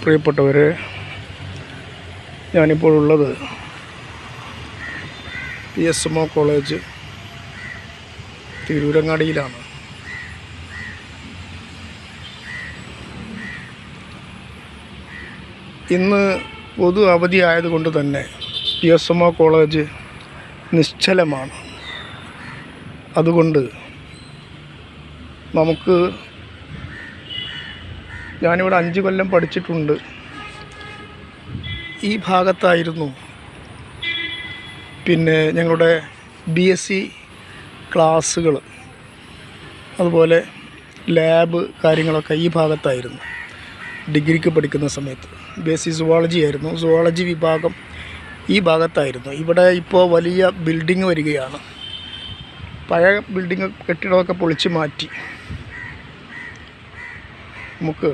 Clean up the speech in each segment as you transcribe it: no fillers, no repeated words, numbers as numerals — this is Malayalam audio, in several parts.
പ്രിയപ്പെട്ടവരെ, ഞാനിപ്പോൾ ഉള്ളത് PSMO കോളേജ് തിരൂരങ്ങാടിയിലാണ്. ഇന്ന് പൊതു അവധി ആയതുകൊണ്ട് തന്നെ PSMO കോളേജ് നിശ്ചലമാണ്. അതുകൊണ്ട് ഞാനിവിടെ 5 കൊല്ലം പഠിച്ചിട്ടുണ്ട്. ഈ ഭാഗത്തായിരുന്നു പിന്നെ ഞങ്ങളുടെ BSc ക്ലാസ്സുകൾ, അതുപോലെ ലാബ് കാര്യങ്ങളൊക്കെ ഈ ഭാഗത്തായിരുന്നു. ഡിഗ്രിക്ക് പഠിക്കുന്ന സമയത്ത് BSc സുവോളജി ആയിരുന്നു. സുവോളജി വിഭാഗം ഈ ഭാഗത്തായിരുന്നു. ഇവിടെ ഇപ്പോൾ വലിയ ബിൽഡിങ് വരികയാണ്. പഴയ ബിൽഡിങ് കെട്ടിടമൊക്കെ പൊളിച്ച് മാറ്റി. നമുക്ക്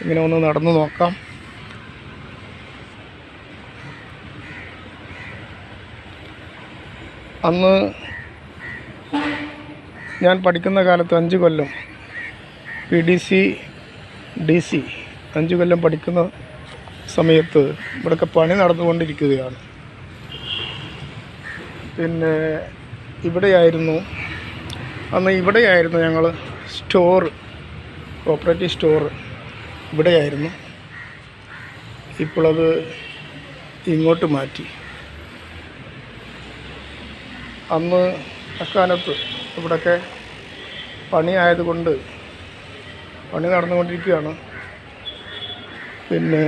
ഇങ്ങനെ ഒന്ന് നടന്നു നോക്കാം. അന്ന് ഞാൻ പഠിക്കുന്ന കാലത്ത് 5 കൊല്ലം PDC DC 5 കൊല്ലം പഠിക്കുന്ന സമയത്ത് ഇവിടെയൊക്കെ പണി നടന്നുകൊണ്ടിരിക്കുകയാണ്. പിന്നെ ഇവിടെയായിരുന്നു ഞങ്ങൾ കോപ്പറേറ്റീവ് സ്റ്റോർ ഇവിടെയായിരുന്നു. ഇപ്പോഴത് ഇങ്ങോട്ട് മാറ്റി. അന്ന് അക്കാലത്ത് ഇവിടെയൊക്കെ പണി നടന്നുകൊണ്ടിരിക്കുകയാണ്. പിന്നെ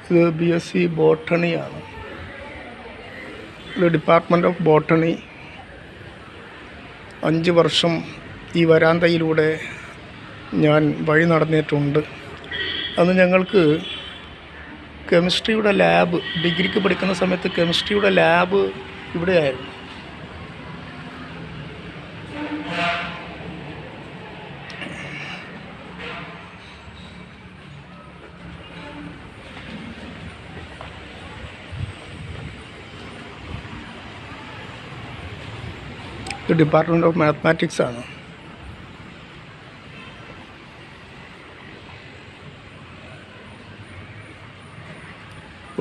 ഇത് BSc ബോട്ടണിയാണ്. ഇത് ഡിപ്പാർട്ട്മെൻറ്റ് ഓഫ് ബോട്ടണി. 5 വർഷം ഈ വരാന്തയിലൂടെ ഞാൻ വഴി നടന്നിട്ടുണ്ട്. അന്ന് ഞങ്ങൾക്ക് കെമിസ്ട്രിയുടെ ലാബ്, ഡിഗ്രിക്ക് പഠിക്കുന്ന സമയത്ത് കെമിസ്ട്രിയുടെ ലാബ് ഇവിടെയായിരുന്നു. ഇത് ഡിപ്പാർട്ട്മെൻറ്റ് ഓഫ് മാത്തമാറ്റിക്സ് ആണ്.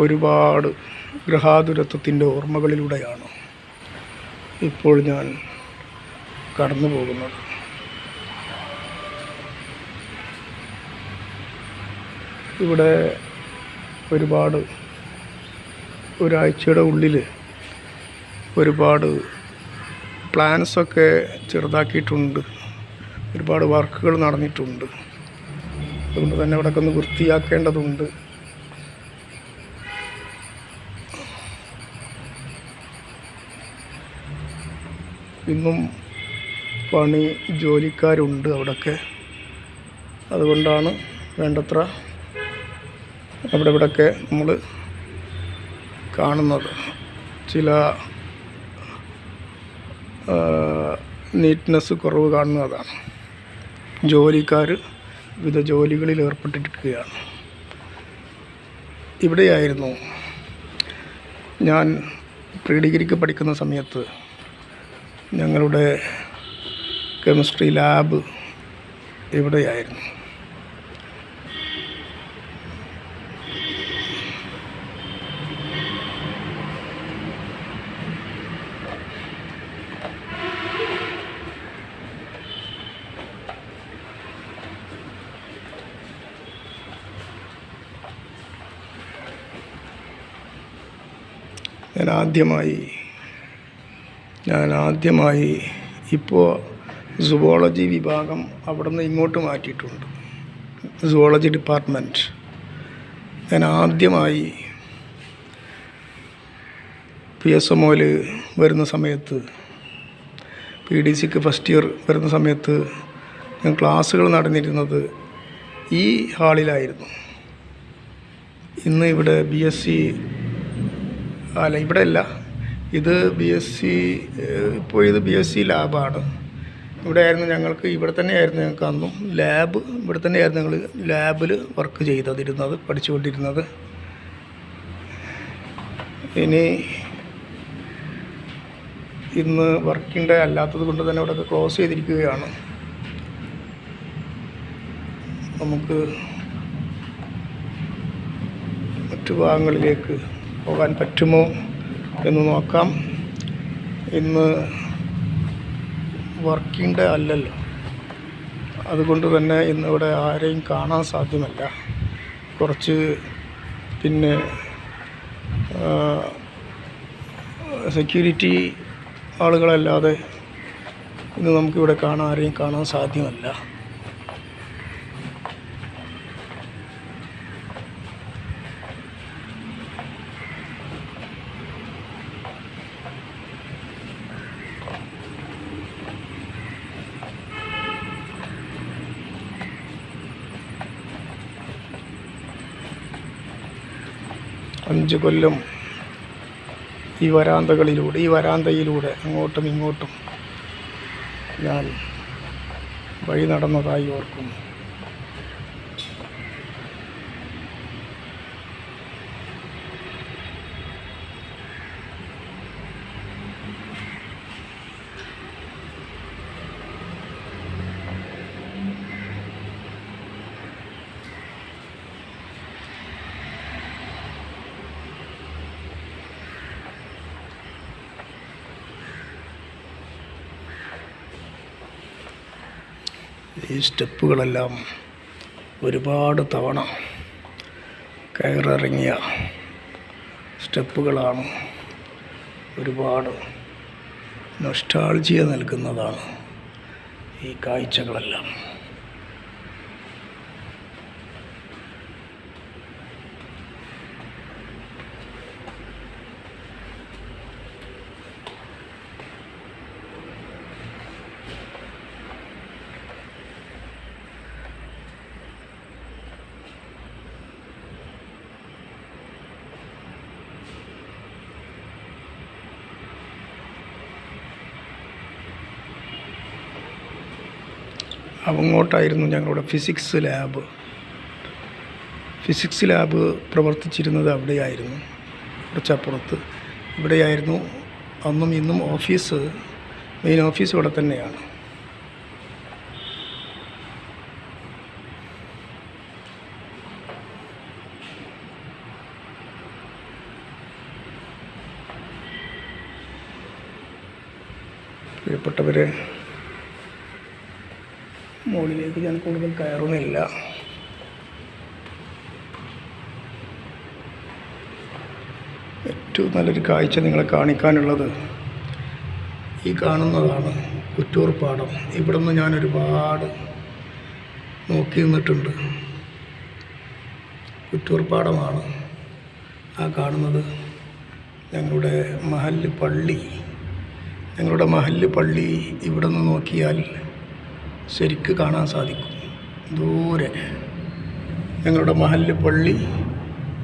ഒരുപാട് ഗൃഹാതുരത്വത്തിൻ്റെ ഓർമ്മകളിലൂടെയാണ് ഇപ്പോൾ ഞാൻ കടന്നു പോകുന്നത്. ഇവിടെ ഒരാഴ്ചയുടെ ഉള്ളിൽ ഒരുപാട് പ്ലാൻസൊക്കെ ചെറുതാക്കിയിട്ടുണ്ട്. ഒരുപാട് വർക്കുകൾ നടന്നിട്ടുണ്ട്. അതുകൊണ്ട് തന്നെ ഇവിടെയൊക്കെ ഒന്ന് വൃത്തിയാക്കേണ്ടതുണ്ട്. ഇന്നും ജോലിക്കാരുണ്ട് അവിടെയൊക്കെ. അതുകൊണ്ടാണ് വേണ്ടത്ര ഇവിടെയൊക്കെ നമ്മൾ കാണുന്നത്. ചില നീറ്റ്നെസ് കുറവ് കാണുന്നതാണ്. ജോലിക്കാർ വിവിധ ജോലികളിൽ ഏർപ്പെട്ടിരിക്കുകയാണ്. ഇവിടെയായിരുന്നു ഞാൻ പ്രീ ഡിഗ്രിക്ക് പഠിക്കുന്ന സമയത്ത് ഞങ്ങളുടെ കെമിസ്ട്രി ലാബ് ഇവിടെയായിരുന്നു. ഞാൻ ആദ്യമായി ഇപ്പോൾ സുവോളജി വിഭാഗം അവിടെ നിന്ന് ഇങ്ങോട്ട് മാറ്റിയിട്ടുണ്ട്. Zoology department. ഞാൻ ആദ്യമായി PSMOയിൽ വരുന്ന സമയത്ത്, PDCക്ക് ഫസ്റ്റ് ഇയർ വരുന്ന സമയത്ത് ഞാൻ ക്ലാസ്സുകൾ നടന്നിരുന്നത് ഈ ഹാളിലായിരുന്നു. ഇന്ന് ഇവിടെ ഇവിടെയല്ല, ഇത് BSc ലാബാണ്. ഇവിടെ തന്നെയായിരുന്നു ഞങ്ങൾക്ക് അന്നും ലാബ്. ഇവിടെ തന്നെയായിരുന്നു ഞങ്ങൾ ലാബിൽ വർക്ക് പഠിച്ചുകൊണ്ടിരുന്നത്. ഇന്ന് വർക്കിംഗ് ഡേ അല്ലാത്തത് കൊണ്ട് തന്നെ ഇവിടെയൊക്കെ ക്ലോസ് ചെയ്തിരിക്കുകയാണ്. നമുക്ക് മറ്റു ഭാഗങ്ങളിലേക്ക് പോകാൻ പറ്റുമോ എന്ന് നോക്കാം. ഇന്ന് വർക്കിംഗ് ഡേ അല്ലല്ലോ, അതുകൊണ്ട് തന്നെ ഇന്നിവിടെ ആരെയും കാണാൻ സാധ്യമല്ല. കുറച്ച് പിന്നെ സെക്യൂരിറ്റി ആളുകളല്ലാതെ ഇന്ന് നമുക്കിവിടെ ആരെയും കാണാൻ സാധ്യമല്ല. അഞ്ച് കൊല്ലം ഈ വരാന്തയിലൂടെ അങ്ങോട്ടും ഇങ്ങോട്ടും ഞാൻ വഴി നടന്നതായി ഓർക്കുന്നു. ഈ സ്റ്റെപ്പുകളെല്ലാം ഒരുപാട് തവണ കയറിറങ്ങിയ സ്റ്റെപ്പുകളാണ്. ഒരുപാട് നൊസ്റ്റാൾജിയ നൽകുന്നതാണ് ഈ കാഴ്ചകളെല്ലാം. അങ്ങോട്ടായിരുന്നു ഞങ്ങളുടെ ഫിസിക്സ് ലാബ് പ്രവർത്തിച്ചിരുന്നത്. അവിടെയായിരുന്നു, കുറച്ചപ്പുറത്ത്. ഇവിടെയായിരുന്നു അന്നും ഇന്നും മെയിൻ ഓഫീസ് ഇവിടെ തന്നെയാണ്. പ്രിയപ്പെട്ടവരെ, മുകളിലേക്ക് ഞാൻ കൂടുതൽ കയറുന്നില്ല. ഏറ്റവും നല്ലൊരു കാഴ്ച നിങ്ങളെ കാണിക്കാനുള്ളത് ഈ കാണുന്നതാണ് കുറ്റൂർ പാടം. ഇവിടെ നിന്ന് ഞാൻ ഒരുപാട് നോക്കി നിന്നിട്ടുണ്ട്. കുറ്റൂർ പാടമാണ് ആ കാണുന്നത്. ഞങ്ങളുടെ മഹല്ല് പള്ളി ഇവിടെ നിന്ന് നോക്കിയാൽ ശരിക്ക് കാണാൻ സാധിക്കും. ദൂരെ ഞങ്ങളുടെ മഹല്ല് പള്ളി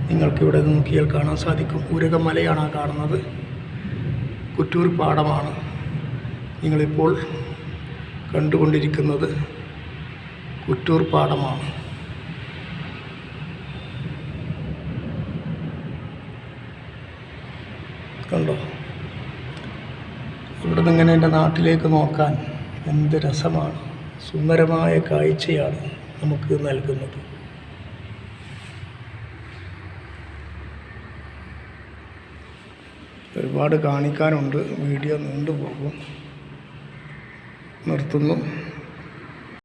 നിങ്ങൾക്കിവിടെ നോക്കിയാൽ കാണാൻ സാധിക്കും. ഊരകമലയാണ് ആ കാണുന്നത്. കുറ്റൂർ പാടമാണ് നിങ്ങളിപ്പോൾ കണ്ടുകൊണ്ടിരിക്കുന്നത്. കുറ്റൂർ പാടമാണ്. കണ്ടോ? ഇവിടെ നിന്ന് ഇങ്ങനെ എൻ്റെ നാട്ടിലേക്ക് നോക്കാൻ എന്ത് രസമാണ്. സുന്ദരമായ കാഴ്ചയാണ് നമുക്ക് നൽകുന്നത്. ഒരുപാട് കാണിക്കാനുണ്ട്. വീഡിയോ നീണ്ടുപോകും. നിർത്തുന്നു.